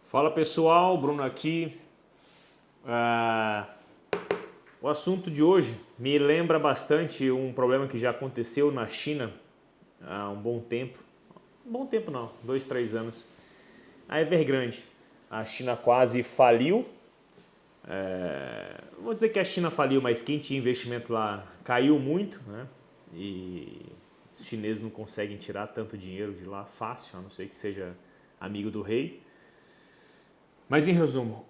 Fala pessoal, Bruno aqui. O assunto de hoje me lembra bastante um problema que já aconteceu na China há um bom tempo. Um bom tempo não, 2, 3 anos. A Evergrande. A China quase faliu. Não vou dizer que a China faliu, mas quem tinha investimento lá caiu muito, né? E os chineses não conseguem tirar tanto dinheiro de lá fácil, a não ser que seja amigo do rei. Mas em resumo,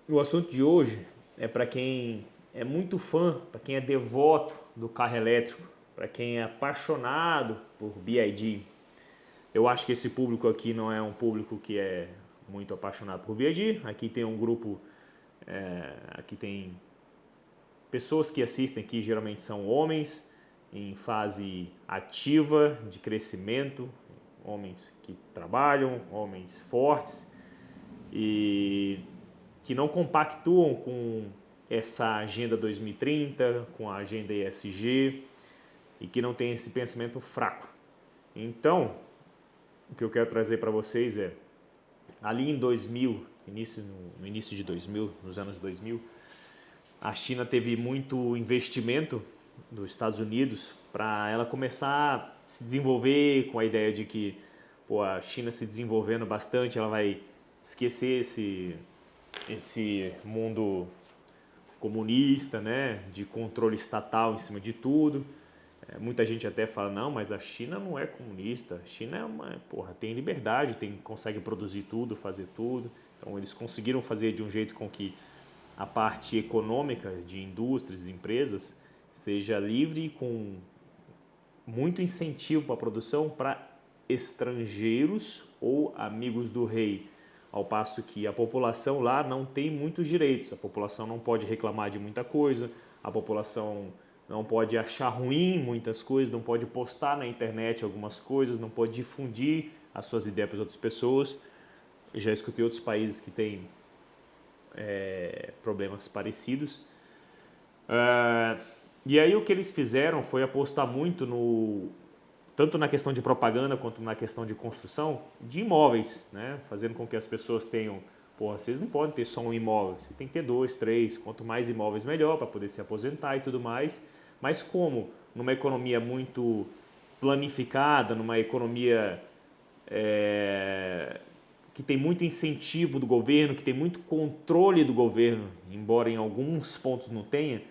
o assunto de hoje é para quem é muito fã, para quem é devoto do carro elétrico, para quem é apaixonado por BYD. Eu acho que esse público aqui não é um público que é muito apaixonado por BYD. Aqui tem um grupo, aqui tem pessoas que assistem que geralmente são homens em fase ativa de crescimento, homens que trabalham, homens fortes e que não compactuam com essa agenda 2030, com a agenda ESG e que não tem esse pensamento fraco. Então, o que eu quero trazer para vocês é, ali em 2000, no início de 2000, nos anos 2000, a China teve muito investimento dos Estados Unidos para ela começar a se desenvolver com a ideia de que a China se desenvolvendo bastante, ela vai esquecer esse mundo comunista, né, de controle estatal em cima de tudo. Muita gente até fala, não, mas a China não é comunista, a China é tem liberdade, consegue produzir tudo, fazer tudo. Então eles conseguiram fazer de um jeito com que a parte econômica de indústrias e empresas seja livre, com muito incentivo para a produção para estrangeiros ou amigos do rei, ao passo que a população lá não tem muitos direitos, a população não pode reclamar de muita coisa, a população não pode achar ruim muitas coisas, não pode postar na internet algumas coisas, não pode difundir as suas ideias para outras pessoas. Eu já escutei outros países que têm problemas parecidos. E aí o que eles fizeram foi apostar muito tanto na questão de propaganda quanto na questão de construção de imóveis, né? Fazendo com que as pessoas tenham, vocês não podem ter só um imóvel, você tem que ter dois, três, quanto mais imóveis melhor para poder se aposentar e tudo mais. Mas como numa economia muito planificada, numa economia que tem muito incentivo do governo, que tem muito controle do governo, embora em alguns pontos não tenha,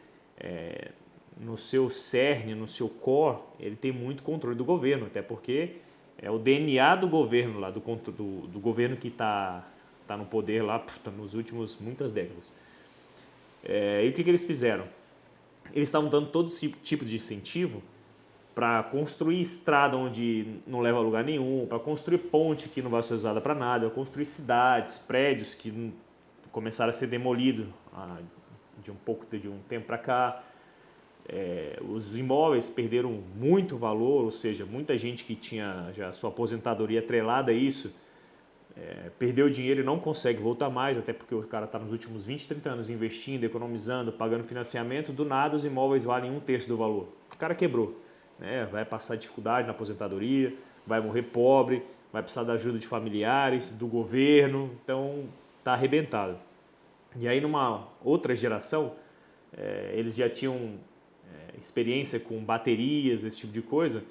no seu cerne, no seu core, ele tem muito controle do governo, até porque é o DNA do governo lá, do governo que está no poder lá nos últimos muitas décadas. E o que eles fizeram? Eles estavam dando todo tipo de incentivo para construir estrada onde não leva a lugar nenhum, para construir ponte que não vai ser usada para nada, para construir cidades, prédios que começaram a ser demolidos de um tempo para cá. Os imóveis perderam muito valor, ou seja, muita gente que tinha já sua aposentadoria atrelada a isso, perdeu dinheiro e não consegue voltar mais, até porque o cara está nos últimos 20, 30 anos investindo, economizando, pagando financiamento, do nada os imóveis valem 1/3 do valor. O cara quebrou, né? Vai passar dificuldade na aposentadoria, vai morrer pobre, vai precisar da ajuda de familiares, do governo, então está arrebentado. E aí numa outra geração, eles já tinham experiência com baterias, esse tipo de coisa,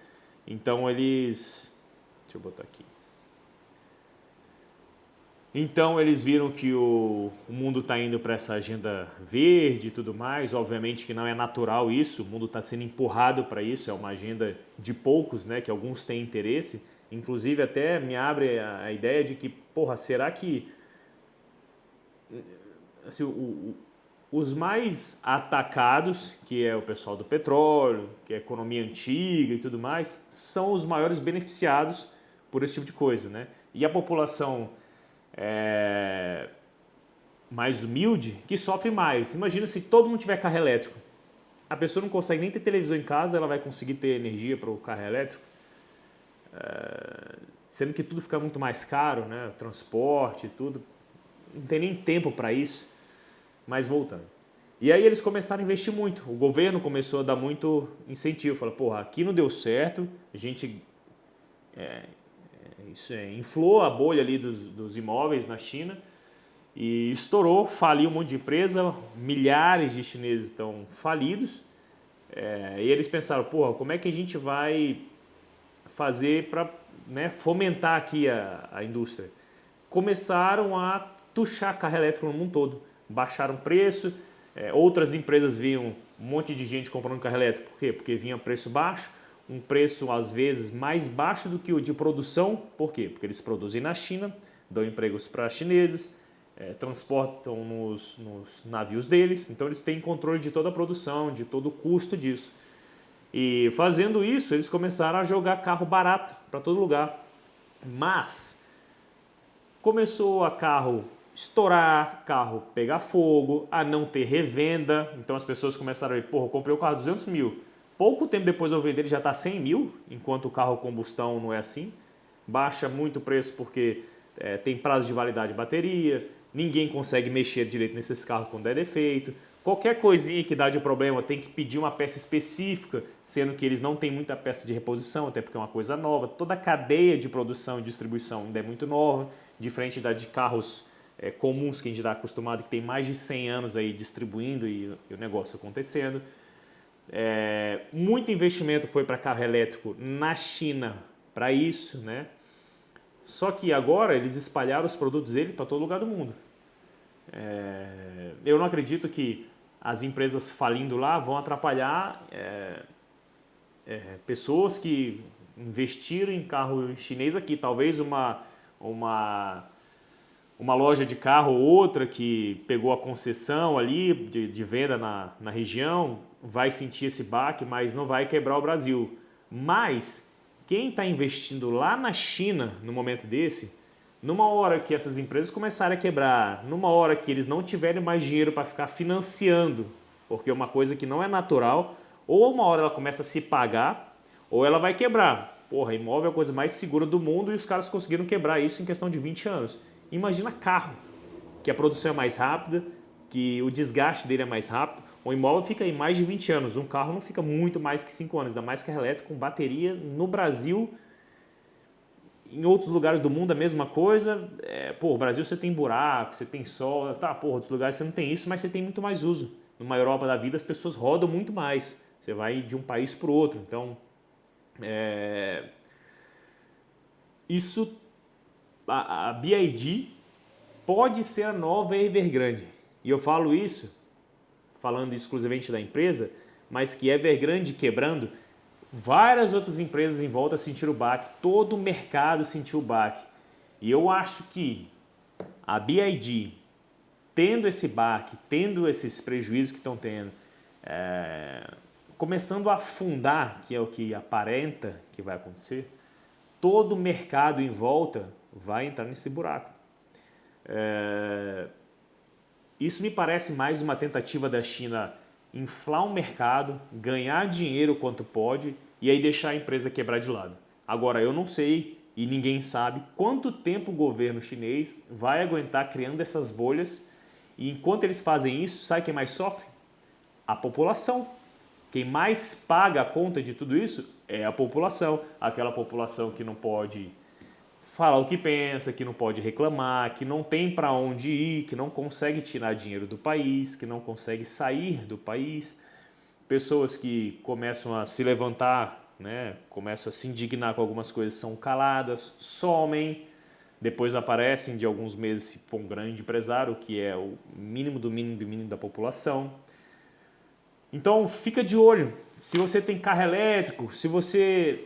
então eles... Deixa eu botar aqui. Então eles viram que o mundo está indo para essa agenda verde e tudo mais. Obviamente que não é natural isso, o mundo está sendo empurrado para isso, é uma agenda de poucos, né, que alguns têm interesse. Inclusive até me abre a ideia de que, será que assim, os mais atacados, que é o pessoal do petróleo, que é a economia antiga e tudo mais, são os maiores beneficiados por esse tipo de coisa, né? E a população mais humilde que sofre mais. Imagina se todo mundo tiver carro elétrico. A pessoa não consegue nem ter televisão em casa, ela vai conseguir ter energia para o carro elétrico? Sendo que tudo fica muito mais caro, né? O transporte, tudo. Não tem nem tempo para isso. Mas voltando. E aí eles começaram a investir muito. O governo começou a dar muito incentivo. Falou, aqui não deu certo, a gente isso inflou a bolha ali dos imóveis na China e estourou, faliu um monte de empresa, milhares de chineses estão falidos. E eles pensaram, porra, como é que a gente vai fazer para, né, fomentar aqui a indústria? Começaram a tuchar carro elétrico no mundo todo, baixaram o preço, outras empresas viam um monte de gente comprando carro elétrico, por quê? Porque vinha preço baixo, um preço às vezes mais baixo do que o de produção, por quê? Porque eles produzem na China, dão empregos para chineses, transportam nos navios deles, então eles têm controle de toda a produção, de todo o custo disso. E fazendo isso, eles começaram a jogar carro barato para todo lugar. Mas começou a carro estourar, carro pegar fogo, a não ter revenda. Então as pessoas começaram a ver, porra, eu comprei o carro 200 mil. Pouco tempo depois eu vender ele já está 100 mil, enquanto o carro combustão não é assim. Baixa muito o preço porque tem prazo de validade de bateria, ninguém consegue mexer direito nesses carros quando der defeito. Qualquer coisinha que dá de problema tem que pedir uma peça específica, sendo que eles não têm muita peça de reposição, até porque é uma coisa nova. Toda a cadeia de produção e distribuição ainda é muito nova, diferente da de carros comuns que a gente está acostumado, que tem mais de 100 anos aí distribuindo e o negócio acontecendo. Muito investimento foi para carro elétrico na China para isso, né? Só que agora eles espalharam os produtos dele para todo lugar do mundo. Eu não acredito que as empresas falindo lá vão atrapalhar pessoas que investiram em carro chinês aqui. Talvez uma loja de carro ou outra que pegou a concessão ali de venda na região vai sentir esse baque, mas não vai quebrar o Brasil. Mas quem está investindo lá na China no momento desse, numa hora que essas empresas começarem a quebrar, numa hora que eles não tiverem mais dinheiro para ficar financiando, porque é uma coisa que não é natural, ou uma hora ela começa a se pagar, ou ela vai quebrar. Porra, imóvel é a coisa mais segura do mundo e os caras conseguiram quebrar isso em questão de 20 anos. Imagina carro, que a produção é mais rápida, que o desgaste dele é mais rápido. O imóvel fica aí mais de 20 anos, um carro não fica muito mais que 5 anos, ainda mais carro elétrico com bateria no Brasil. Em outros lugares do mundo a mesma coisa. O Brasil você tem buraco, você tem sol, outros lugares você não tem isso, mas você tem muito mais uso. Numa Europa da vida as pessoas rodam muito mais, você vai de um país para o outro. Então, a BYD pode ser a nova Evergrande. E eu falo isso, falando exclusivamente da empresa, mas que Evergrande quebrando, várias outras empresas em volta sentiram o baque, todo o mercado sentiu o baque. E eu acho que a BYD, tendo esse baque, tendo esses prejuízos que estão tendo, começando a afundar, que é o que aparenta que vai acontecer, todo o mercado em volta vai entrar nesse buraco. Isso me parece mais uma tentativa da China inflar o mercado, ganhar dinheiro quanto pode e aí deixar a empresa quebrar de lado. Agora, eu não sei e ninguém sabe quanto tempo o governo chinês vai aguentar criando essas bolhas e enquanto eles fazem isso, sabe quem mais sofre? A população. Quem mais paga a conta de tudo isso é a população. Aquela população que não pode falar o que pensa, que não pode reclamar, que não tem para onde ir, que não consegue tirar dinheiro do país, que não consegue sair do país. Pessoas que começam a se levantar, né, começam a se indignar com algumas coisas, são caladas, somem, depois aparecem de alguns meses se for um grande empresário, que é o mínimo do mínimo do mínimo da população. Então fica de olho, se você tem carro elétrico, se você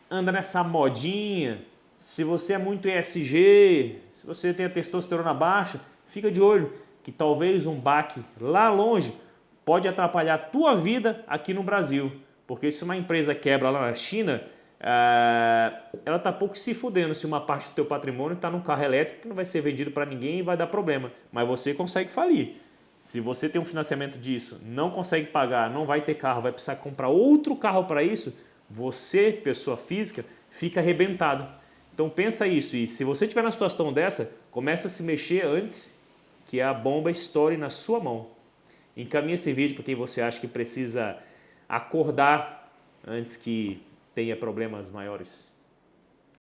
anda nessa modinha, se você é muito ESG, se você tem a testosterona baixa, fica de olho que talvez um baque lá longe pode atrapalhar a tua vida aqui no Brasil. Porque se uma empresa quebra lá na China, ela está pouco se fudendo se uma parte do teu patrimônio está num carro elétrico que não vai ser vendido para ninguém e vai dar problema. Mas você consegue falir. Se você tem um financiamento disso, não consegue pagar, não vai ter carro, vai precisar comprar outro carro para isso, você, pessoa física, fica arrebentado. Então pensa isso e se você estiver na situação dessa, começa a se mexer antes que a bomba estoure na sua mão. Encaminhe esse vídeo para quem você acha que precisa acordar antes que tenha problemas maiores.